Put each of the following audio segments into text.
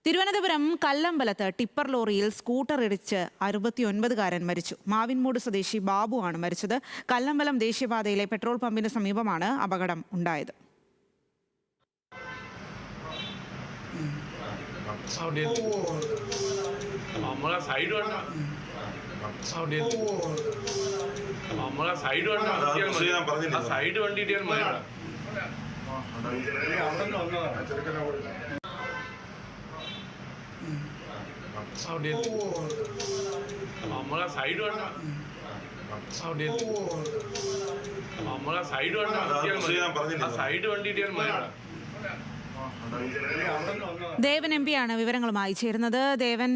Thiruvananthapuram കല്ലമ്പലത്ത് tipper ലോറിയിൽ scooter ഇടിച്ച് 69കാരൻ മരിച്ചു. മാവിൻമൂട് സ്വദേശി ബാബു ആണ് മരിച്ചത്. കല്ലമ്പലം ദേശീയപാതയിലെ പെട്രോൾ പമ്പിന് സമീപമാണ് അപകടം ഉണ്ടായത്. ദേവൻ എം പിയാണ് വിവരങ്ങളുമായി ചേരുന്നത്. ദേവൻ,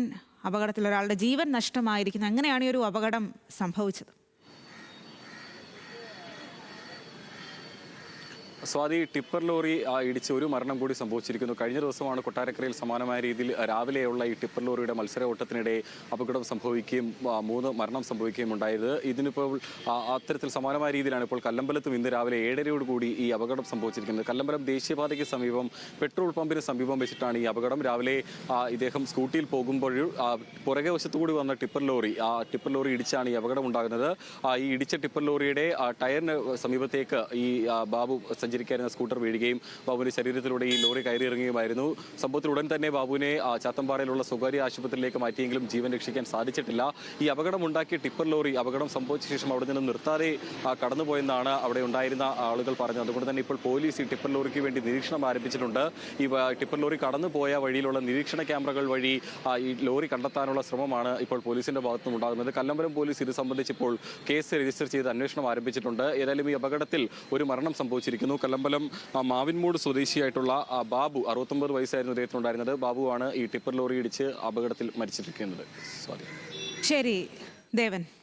അപകടത്തിൽ ഒരാളുടെ ജീവൻ നഷ്ടമായിരിക്കുന്നു. എങ്ങനെയാണ് ഈ ഒരു അപകടം സംഭവിച്ചത്? സ്വാതി, ടിപ്പർ ലോറി ഇടിച്ച് ഒരു മരണം കൂടി സംഭവിച്ചിരിക്കുന്നു. കഴിഞ്ഞ ദിവസമാണ് കൊട്ടാരക്കരയിൽ സമാനമായ രീതിയിൽ രാവിലെയുള്ള ഈ ടിപ്പർ ലോറിയുടെ മത്സര ഓട്ടത്തിനിടെ അപകടം സംഭവിക്കുകയും 3 മരണം സംഭവിക്കുകയും ഉണ്ടായത്. ഇതിനിപ്പോൾ അത്തരത്തിൽ സമാനമായ രീതിയിലാണ് ഇപ്പോൾ കല്ലമ്പലത്തും ഇന്ന് രാവിലെ 7:30 കൂടി ഈ അപകടം സംഭവിച്ചിരിക്കുന്നത്. കല്ലമ്പലം ദേശീയപാതയ്ക്ക് സമീപം പെട്രോൾ പമ്പിന് സമീപം വെച്ചിട്ടാണ് ഈ അപകടം. രാവിലെ ഇദ്ദേഹം സ്കൂട്ടിയിൽ പോകുമ്പോൾ പുറകെ വശത്തുകൂടി വന്ന ടിപ്പർ ലോറി ഇടിച്ചാണ് ഈ അപകടം ഉണ്ടാകുന്നത്. ഈ ഇടിച്ച ടിപ്പർ ലോറിയുടെ ടയറിന് സമീപത്തേക്ക് ഈ ബാബു സഞ്ചരിക്കായിരുന്ന സ്കൂട്ടർ വീഴുകയും ബാബുവിന്റെ ശരീരത്തിലൂടെ ഈ ലോറി കയറിയിറങ്ങുകയുമായിരുന്നു. സംഭവത്തിൽ ഉടൻ തന്നെ ബാബുവിനെ ചാത്തമ്പാറയിലുള്ള സ്വകാര്യ ആശുപത്രിയിലേക്ക് മാറ്റിയെങ്കിലും ജീവൻ രക്ഷിക്കാൻ സാധിച്ചിട്ടില്ല. ഈ അപകടം ഉണ്ടാക്കിയ ടിപ്പർ ലോറി അപകടം സംഭവിച്ച ശേഷം അവിടെ നിന്ന് നിർത്താതെ കടന്നുപോയെന്നാണ് അവിടെ ഉണ്ടായിരുന്ന ആളുകൾ പറഞ്ഞത്. അതുകൊണ്ട് തന്നെ ഇപ്പോൾ പോലീസ് ഈ ടിപ്പർ ലോറിക്ക് വേണ്ടി നിരീക്ഷണം ആരംഭിച്ചിട്ടുണ്ട്. ഈ ടിപ്പർ ലോറി കടന്നുപോയ വഴിയിലുള്ള നിരീക്ഷണ ക്യാമറകൾ വഴി ഈ ലോറി കണ്ടെത്താനുള്ള ശ്രമമാണ് ഇപ്പോൾ പോലീസിന്റെ ഭാഗത്തുനിന്ന് ഉണ്ടാകുന്നത്. കല്ലമ്പലം പോലീസ് ഇത് സംബന്ധിച്ച് ഇപ്പോൾ കേസ് രജിസ്റ്റർ ചെയ്ത് അന്വേഷണം ആരംഭിച്ചിട്ടുണ്ട്. ഏതായാലും ഈ അപകടത്തിൽ ഒരു മരണം സംഭവിച്ചിരിക്കുന്നു. കല്ലമ്പലം മാവിൻമൂട് സ്വദേശിയായിട്ടുള്ള ബാബു, 69 വയസ്സായിരുന്നു അദ്ദേഹത്തിനുണ്ടായിരുന്നത്. ബാബുവാണ് ഈ ടിപ്പർ ലോറി ഇടിച്ച് അപകടത്തിൽ മരിച്ചിരിക്കുന്നത്. ശരി ദേവൻ.